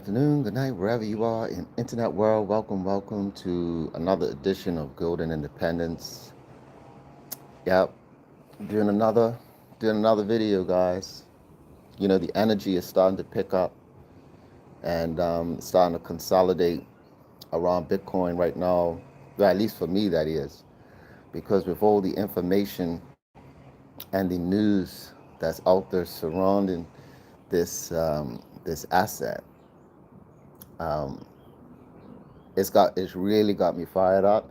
afternoon, good night, wherever you are in internet world. Welcome to another edition of Golden Independence. Yep, doing another doing another video, guys. The energy is starting to pick up and starting to consolidate around Bitcoin right now. Well, at least for me, that is because with all the information and the news that's out there surrounding this asset, um, it's really got me fired up.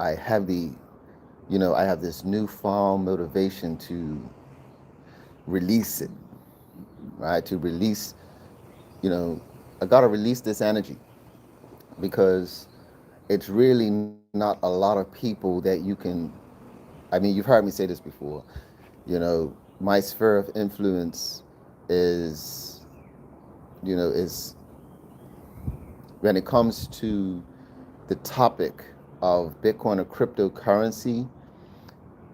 I have I have this newfound motivation to release it, right? To release, you know, I got to release this energy because it's really not a lot of people that you can. I mean, you've heard me say this before. My sphere of influence is, is when it comes to the topic of Bitcoin or cryptocurrency,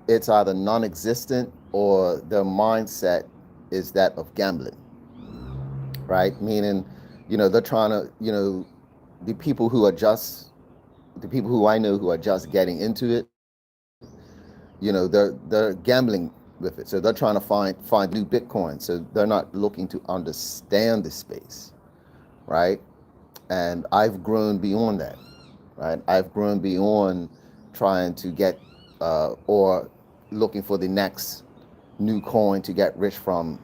it's either non-existent or their mindset is that of gambling, right? Meaning, they're trying to, the people who are just the people who I know who are just getting into it, they're gambling with it. So they're trying to find new Bitcoin. So they're not looking to understand the space, right? And I've grown beyond that, right? I've grown beyond trying to get or looking for the next new coin to get rich from,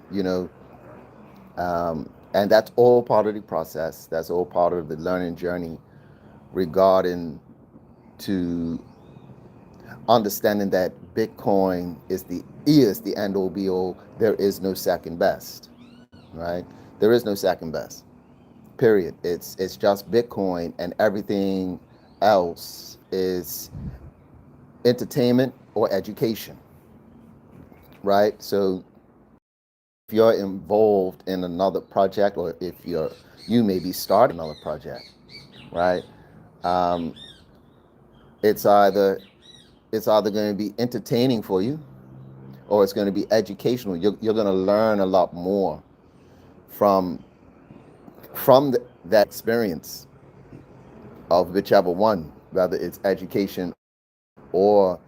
and that's all part of the process. That's all part of the learning journey regarding to understanding that Bitcoin is the end all be all. There is no second best, right? There is no second best. Period. It's just Bitcoin, and everything else is entertainment or education, right? So if you're involved in another project, or if you maybe start another project, right? Um, it's either going to be entertaining for you, or it's going to be educational. You're going to learn a lot more from that experience of whichever one, whether it's education or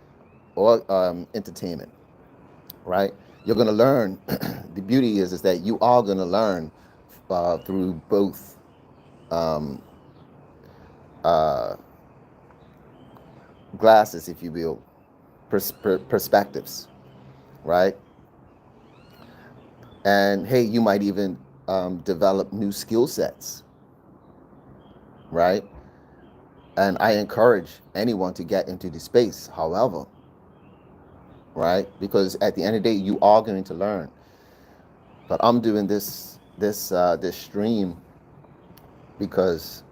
entertainment, right? You're going to learn. The beauty is that you are going to learn through both um, uh, glasses, if you will, perspectives, right? And hey, you might even develop new skill sets, right? And I encourage anyone to get into the space, however, right? Because at the end of the day, you are going to learn. But I'm doing this stream because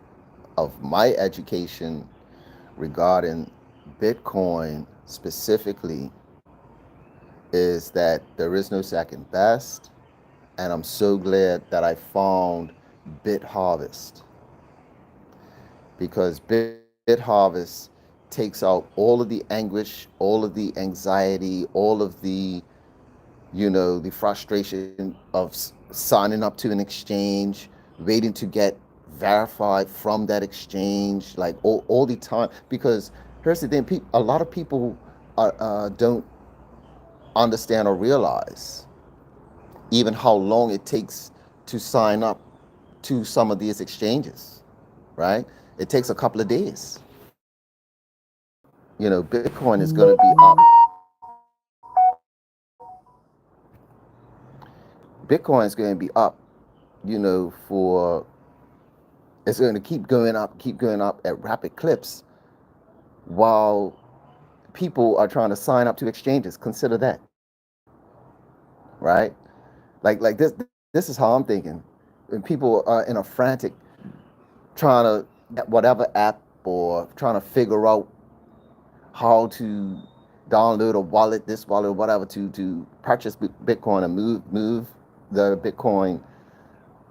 of my education regarding Bitcoin specifically, is that there is no second best. And I'm so glad that I found BitHarvest, because BitHarvest takes out all of the anguish, all of the anxiety, all of the frustration of signing up to an exchange, waiting to get verified from that exchange, like all the time. Because here's the thing, a lot of people don't understand or realize even how long it takes to sign up to some of these exchanges, right? It takes a couple of days. Bitcoin is going to be up. Bitcoin is going to be up, for it's going to keep going up at rapid clips while people are trying to sign up to exchanges. Consider that, right? Like this is how I'm thinking. When people are in a frantic trying to get whatever app or trying to figure out how to download a wallet, this wallet or whatever, to purchase Bitcoin and move the Bitcoin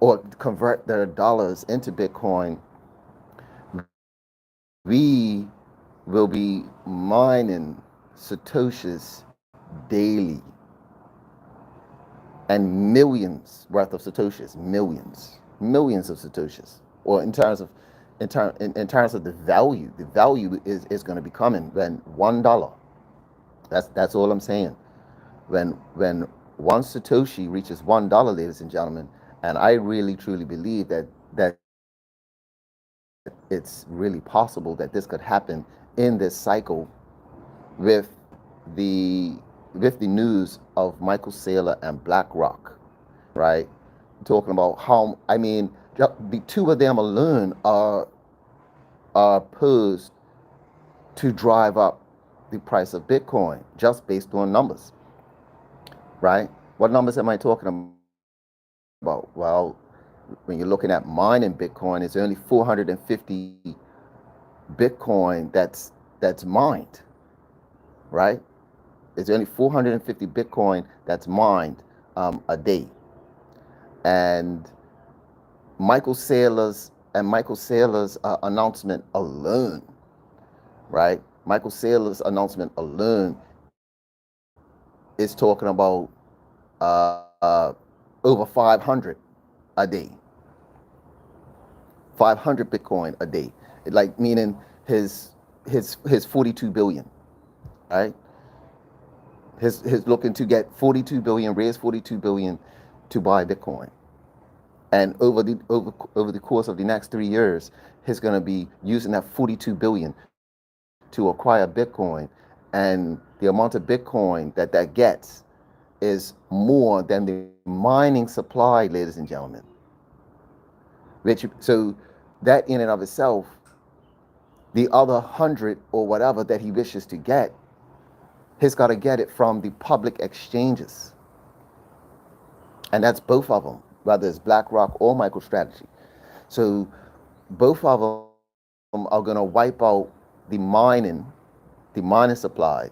or convert their dollars into Bitcoin, we will be mining Satoshis daily, and millions worth of Satoshis, millions. millions of satoshis, or in terms of the value is going to be coming when $1. That's all I'm saying. When one satoshi reaches $1, ladies and gentlemen, and I really truly believe that it's really possible that this could happen in this cycle with the with the news of Michael Saylor and BlackRock, right? Talking about how, I mean, the two of them alone are posed to drive up the price of Bitcoin just based on numbers, right? What numbers am I talking about? Well, when you're looking at mining Bitcoin, it's only 450 Bitcoin that's mined, right? It's only 450 Bitcoin that's mined a day, and Michael Saylor's announcement alone, right? Michael Saylor's announcement alone is talking about over 500 a day, 500 Bitcoin a day, like meaning his 42 billion, right? His looking to get 42 billion, raise 42 billion to buy Bitcoin, and over the course of the next 3 years, he's going to be using that 42 billion to acquire Bitcoin, and the amount of Bitcoin that gets is more than the mining supply, ladies and gentlemen. So that in and of itself, the other 100 or whatever that he wishes to get, he's got to get it from the public exchanges. And that's both of them, whether it's BlackRock or MicroStrategy. So both of them are going to wipe out the mining supply.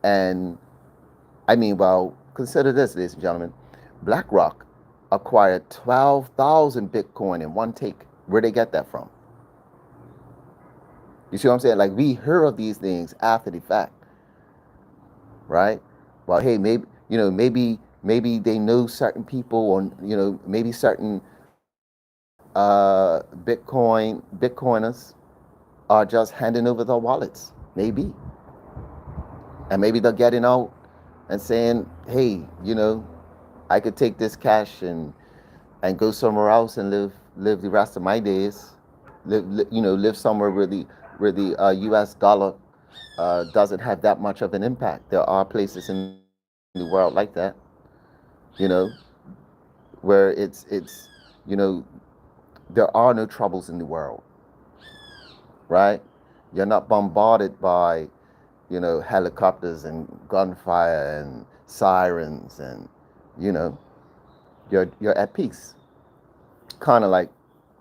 And I mean, well, consider this, ladies and gentlemen. BlackRock acquired 12,000 Bitcoin in one take. Where'd they get that from? You see what I'm saying? Like, we hear of these things after the fact, right? Well, hey, maybe they know certain people, or maybe certain Bitcoiners are just handing over their wallets, maybe, and maybe they're getting out and saying, hey, I could take this cash and go somewhere else and live the rest of my days, live somewhere where the U.S. dollar doesn't have that much of an impact. There are places in the world like that, where it's there are no troubles in the world, right? You're not bombarded by helicopters and gunfire and sirens, and you're at peace, kind of like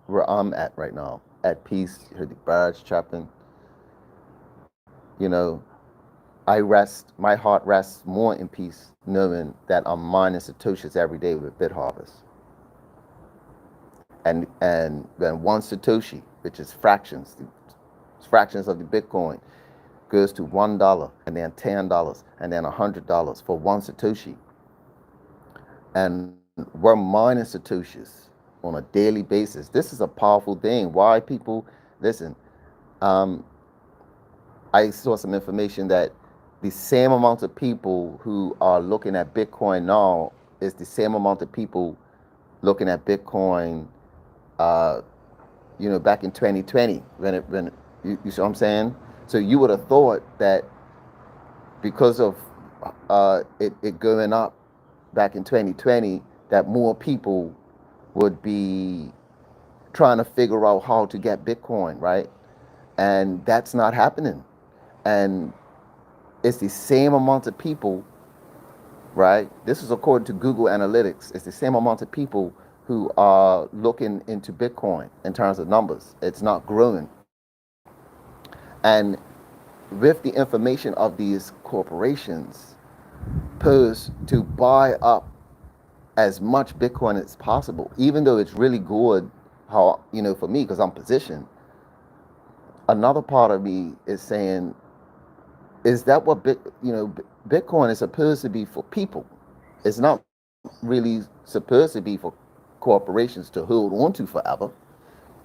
where I'm at right now, at peace. You hear the birds chirping. My heart rests more in peace knowing that I'm mining satoshis every day with BitHarvest. And when one satoshi, which is fractions of the Bitcoin, goes to $1, and then $10, and then $100 for one satoshi, and we're mining satoshis on a daily basis. This is a powerful thing. Why people listen? I saw some information that the same amount of people who are looking at Bitcoin now is the same amount of people looking at Bitcoin, back in 2020 when you see what I'm saying. So you would have thought that because of it going up back in 2020, that more people would be trying to figure out how to get Bitcoin, right? And that's not happening. And it's the same amount of people, right? This is according to Google Analytics. It's the same amount of people who are looking into Bitcoin in terms of numbers. It's not growing. And with the information of these corporations posed to buy up as much Bitcoin as possible, even though it's really good, how, for me, because I'm positioned, another part of me is saying, is that what Bitcoin is supposed to be for people? It's not really supposed to be for corporations to hold on to forever.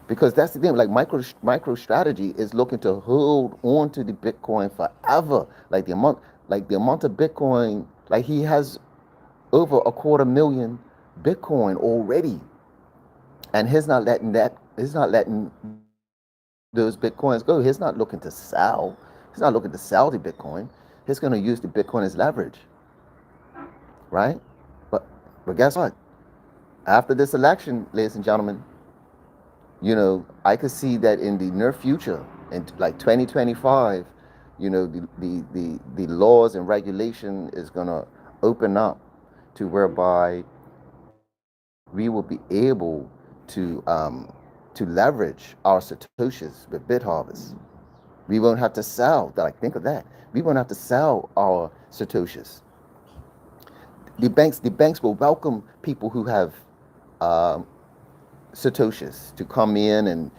Because that's the thing, like MicroStrategy is looking to hold on to the Bitcoin forever. Like the amount of Bitcoin, like he has over 250,000 Bitcoin already, and he's not letting those Bitcoins go. He's not looking to sell. He's not looking to sell the Bitcoin. He's going to use the Bitcoin as leverage, right? But but guess what? After this election, ladies and gentlemen, I could see that in the near future, in like 2025, the laws and regulation is gonna open up to whereby we will be able to leverage our satoshis with BitHarvest. We won't have to sell. Like, think of that. We won't have to sell our satoshis. The banks will welcome people who have um, satoshis to come in, and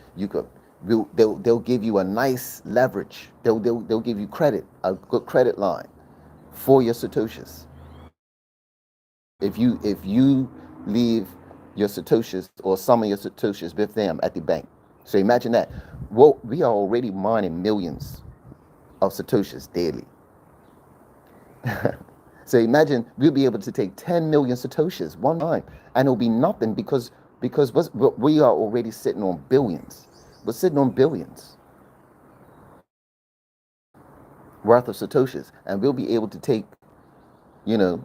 they'll give you a nice leverage. They'll give you credit, a good credit line for your satoshis. If you leave your satoshis or some of your satoshis with them at the bank. So imagine that. Well, we are already mining millions of satoshis daily. So imagine we'll be able to take 10 million satoshis one time, and it'll be nothing because we are already sitting on billions. We're sitting on billions worth of satoshis, and we'll be able to take, you know,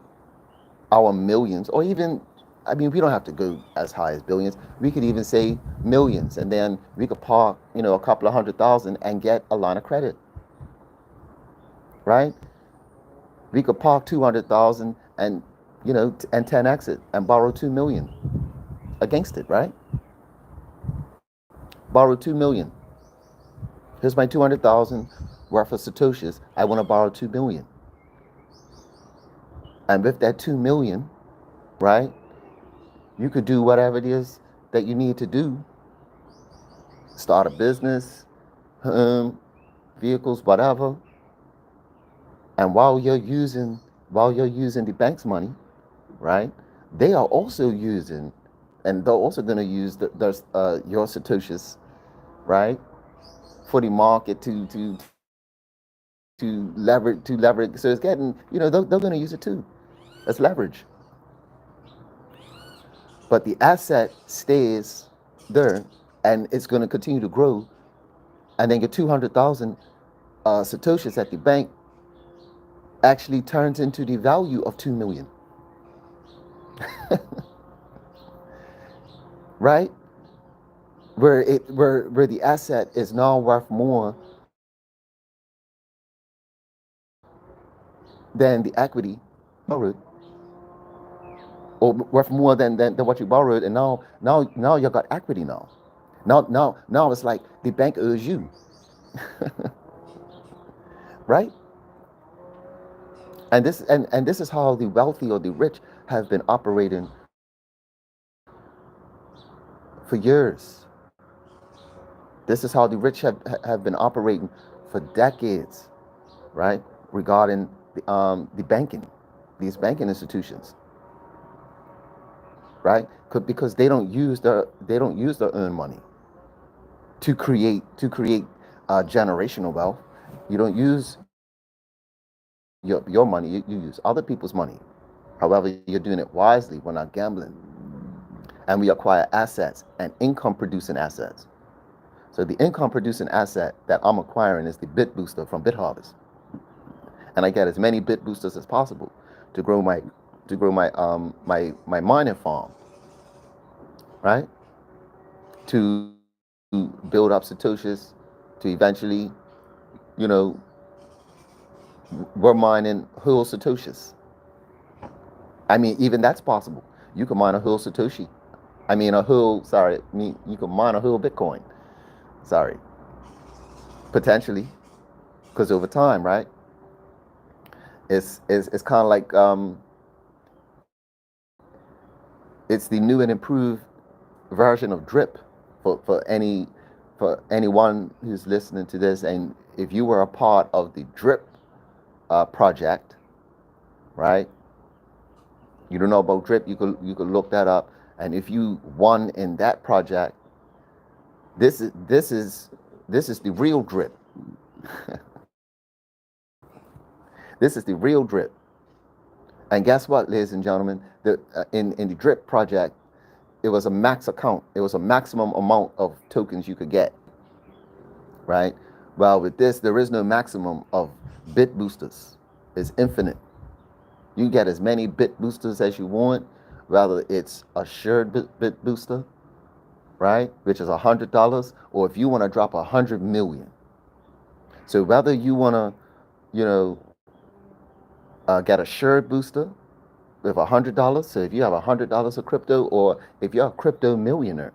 our millions, or even, I mean, we don't have to go as high as billions. We could even say millions, and then we could park, a couple of 100,000 and get a line of credit, right? We could park 200,000 and, and 10x it and borrow 2 million against it, right? Borrow 2 million. Here's my 200,000 worth of satoshis. I want to borrow 2 million. And with that 2 million, right, you could do whatever it is that you need to do. Start a business, vehicles, whatever. And while you're using the bank's money, right, they are also using, and they're also going to use your satoshis, right, for the market to leverage. So it's getting, they're going to use it too. That's leverage. But the asset stays there, and it's going to continue to grow. And then your 200,000 satoshis at the bank actually turns into the value of 2 million, right? Where the asset is now worth more than the equity borrowed, or worth more than what you borrowed, and now you got equity now. Now it's like the bank owes you, right? And this is how the wealthy or the rich have been operating for years. This is how the rich have been operating for decades, right? Regarding the banking, these banking institutions, right? Because they don't use their own money to create generational wealth. You don't use your money. You use other people's money. However, you're doing it wisely. We're not gambling, and we acquire assets and income producing assets. So the income producing asset that I'm acquiring is the BitBooster from BitHarvest, and I get as many BitBoosters as possible to grow my mining farm, right? To build up satoshis, to eventually, you know, we're mining whole satoshis. I mean, even that's possible. You can mine a whole satoshi. I mean, you can mine a whole Bitcoin. Sorry, potentially, because over time, right? It's kind of like it's the new and improved version of drip for anyone who's listening to this, and if you were a part of the drip project, right? You don't know about drip, you could look that up, And if you won in that project, this is this is this is the real drip. This is the real drip. And guess what, ladies and gentlemen? In the drip project, it was a max account. It was a maximum amount of tokens you could get, right? Well, with this, there is no maximum of bit boosters. It's infinite. You get as many bit boosters as you want, whether it's a shared bit booster, right, which is $100, or if you want to drop 100 million. So whether you want to, you know, get a shared booster with $100, so if you have $100 of crypto, or if you're a crypto millionaire,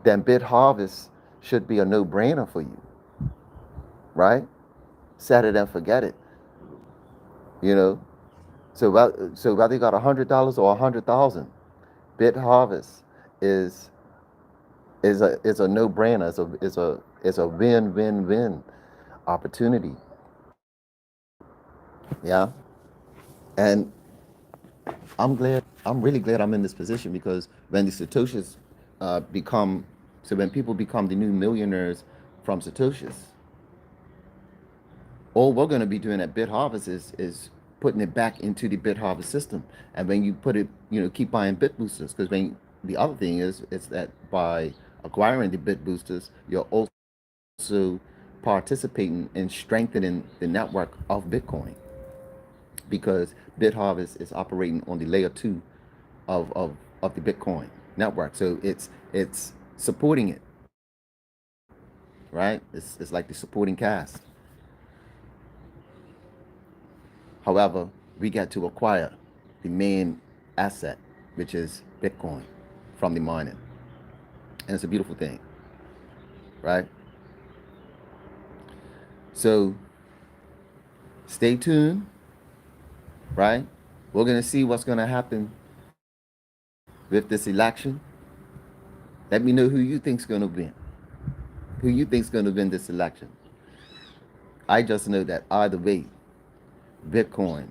then BitHarvest should be a no-brainer for you, right? Set it and forget it, you know. So whether you got $100 or 100,000, BitHarvest is a no-brainer. It's a win-win-win opportunity. Yeah, and I'm really glad I'm in this position, because when the Satoshis when people become the new millionaires from Satoshis, all we're going to be doing at BitHarvest is putting it back into the BitHarvest system. And when you put it, keep buying bit boosters, because the other thing is that by acquiring the bit boosters, you're also participating in strengthening the network of Bitcoin, because BitHarvest is operating on the layer 2 of the Bitcoin network. So it's supporting it, right? It's like the supporting cast. However, we get to acquire the main asset, which is Bitcoin, from the mining. And it's a beautiful thing, right? So stay tuned, right? We're going to see what's going to happen with this election. Let me know who you think's going to win. Who you think's going to win this election. I just know that either way, Bitcoin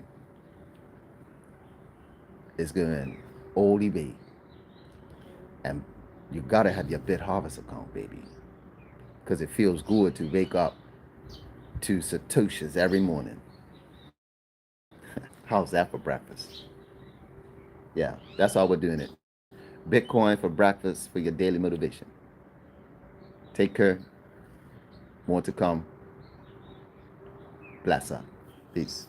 is going all the way. And you got to have your BitHarvest account, baby. Because it feels good to wake up to Satoshis every morning. How's that for breakfast? Yeah, that's how we're doing it. Bitcoin for breakfast for your daily motivation. Take care. More to come. Bless up. Peace.